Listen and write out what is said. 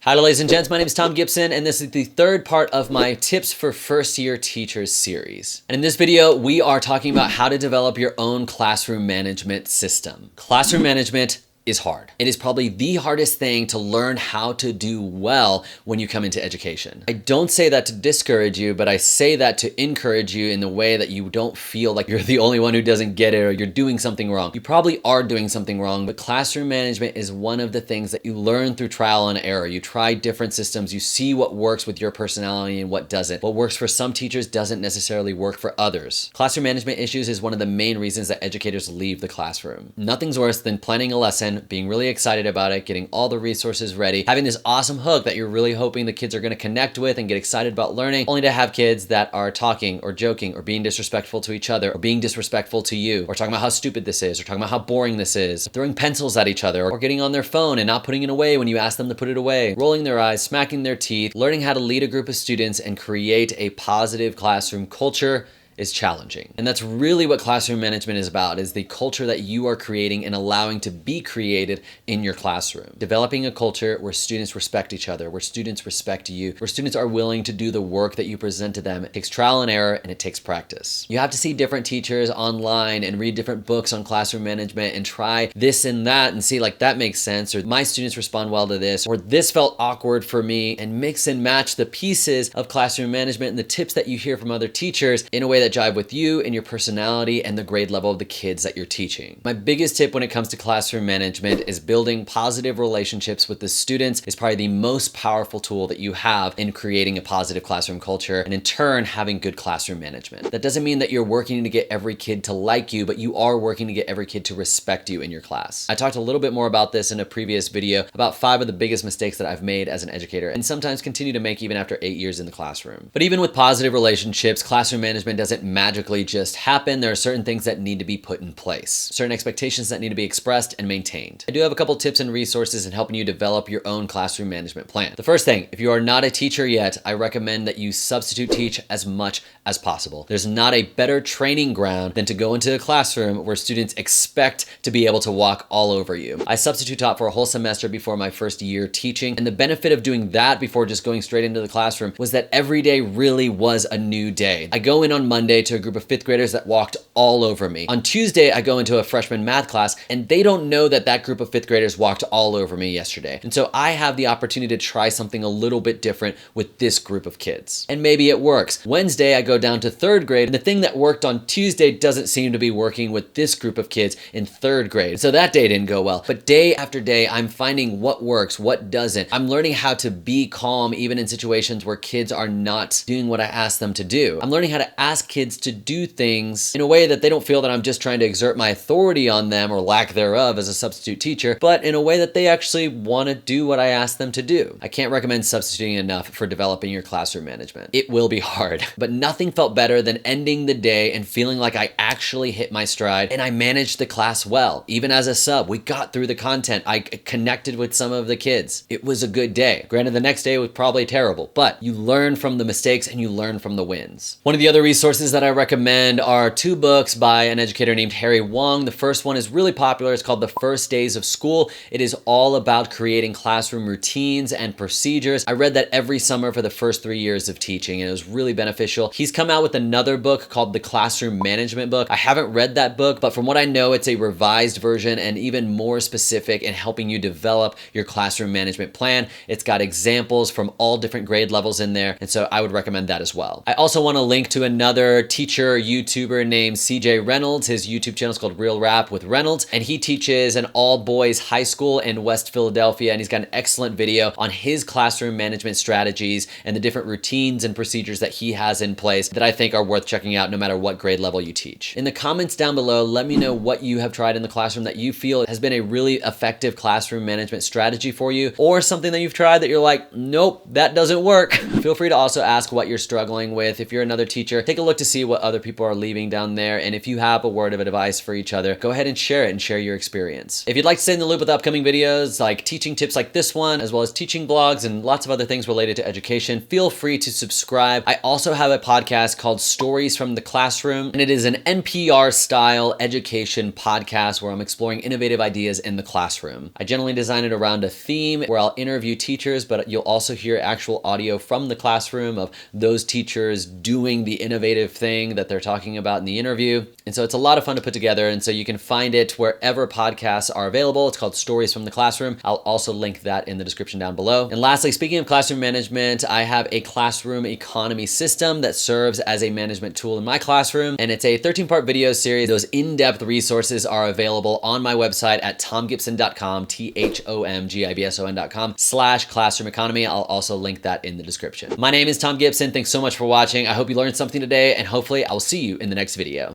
Hi ladies and gents, my name is Thom Gibson and this is the third part of my Tips for First Year Teachers series. And in this video, we are talking about how to develop your own classroom management system. Classroom management is hard. It is probably the hardest thing to learn how to do well when you come into education. I don't say that to discourage you, but I say that to encourage you in the way that you don't feel like you're the only one who doesn't get it or you're doing something wrong. You probably are doing something wrong, but classroom management is one of the things that you learn through trial and error. You try different systems, you see what works with your personality and what doesn't. What works for some teachers doesn't necessarily work for others. Classroom management issues is one of the main reasons that educators leave the classroom. Nothing's worse than planning a lesson, being really excited about it, getting all the resources ready, having this awesome hook that you're really hoping the kids are going to connect with and get excited about learning, only to have kids that are talking or joking or being disrespectful to each other or being disrespectful to you or talking about how stupid this is or talking about how boring this is, throwing pencils at each other or getting on their phone and not putting it away when you ask them to put it away, rolling their eyes, smacking their teeth. Learning how to lead a group of students and create a positive classroom culture is challenging. And that's really what classroom management is about, is the culture that you are creating and allowing to be created in your classroom. Developing a culture where students respect each other, where students respect you, where students are willing to do the work that you present to them. It takes trial and error and it takes practice. You have to see different teachers online and read different books on classroom management and try this and that and see like that makes sense, or my students respond well to this, or this felt awkward for me, and mix and match the pieces of classroom management and the tips that you hear from other teachers in a way that jive with you and your personality and the grade level of the kids that you're teaching. My biggest tip when it comes to classroom management is building positive relationships with the students is probably the most powerful tool that you have in creating a positive classroom culture and in turn having good classroom management. That doesn't mean that you're working to get every kid to like you, but you are working to get every kid to respect you in your class. I talked a little bit more about this in a previous video about 5 of the biggest mistakes that I've made as an educator and sometimes continue to make even after 8 years in the classroom. But even with positive relationships, classroom management doesn't magically just happen. There are certain things that need to be put in place, certain expectations that need to be expressed and maintained. I do have a couple tips and resources in helping you develop your own classroom management plan. The first thing, if you are not a teacher yet, I recommend that you substitute teach as much as possible. There's not a better training ground than to go into a classroom where students expect to be able to walk all over you. I substitute taught for a whole semester before my first year teaching, and the benefit of doing that before just going straight into the classroom was that every day really was a new day. I go in on Monday to a group of 5th graders that walked all over me. On Tuesday, I go into a freshman math class and they don't know that that group of 5th graders walked all over me yesterday. And so I have the opportunity to try something a little bit different with this group of kids. And maybe it works. Wednesday, I go down to 3rd grade and the thing that worked on Tuesday doesn't seem to be working with this group of kids in 3rd grade. So that day didn't go well. But day after day, I'm finding what works, what doesn't. I'm learning how to be calm even in situations where kids are not doing what I ask them to do. I'm learning how to ask kids to do things in a way that they don't feel that I'm just trying to exert my authority on them or lack thereof as a substitute teacher, but in a way that they actually want to do what I ask them to do. I can't recommend substituting enough for developing your classroom management. It will be hard, but nothing felt better than ending the day and feeling like I actually hit my stride and I managed the class well. Even as a sub, we got through the content. I connected with some of the kids. It was a good day. Granted, the next day was probably terrible, but you learn from the mistakes and you learn from the wins. One of the other resources that I recommend are 2 books by an educator named Harry Wong. The first one is really popular. It's called The First Days of School. It is all about creating classroom routines and procedures. I read that every summer for the first 3 years of teaching and it was really beneficial. He's come out with another book called The Classroom Management Book. I haven't read that book, but from what I know, it's a revised version and even more specific in helping you develop your classroom management plan. It's got examples from all different grade levels in there, and so I would recommend that as well. I also want to link to another teacher YouTuber named Reynolds. His YouTube channel is called Real Rap with Reynolds, and he teaches an all-boys high school in West Philadelphia, and he's got an excellent video on his classroom management strategies and the different routines and procedures that he has in place that I think are worth checking out no matter what grade level you teach. In the comments down below, let me know what you have tried in the classroom that you feel has been a really effective classroom management strategy for you, or something that you've tried that you're like, nope, that doesn't work. Feel free to also ask what you're struggling with. If you're another teacher, take a look look to see what other people are leaving down there. And if you have a word of advice for each other, go ahead and share it and share your experience. If you'd like to stay in the loop with upcoming videos like teaching tips like this one, as well as teaching blogs and lots of other things related to education, feel free to subscribe. I also have a podcast called Stories from the Classroom, and it is an NPR style education podcast where I'm exploring innovative ideas in the classroom. I generally design it around a theme where I'll interview teachers, but you'll also hear actual audio from the classroom of those teachers doing the innovative thing that they're talking about in the interview. And so it's a lot of fun to put together. And so you can find it wherever podcasts are available. It's called Stories from the Classroom. I'll also link that in the description down below. And lastly, speaking of classroom management, I have a classroom economy system that serves as a management tool in my classroom. And it's a 13-part video series. Those in-depth resources are available on my website at thomgibson.com, thomgibson.com/classroom economy. I'll also link that in the description. My name is Thom Gibson. Thanks so much for watching. I hope you learned something today, and hopefully I will see you in the next video.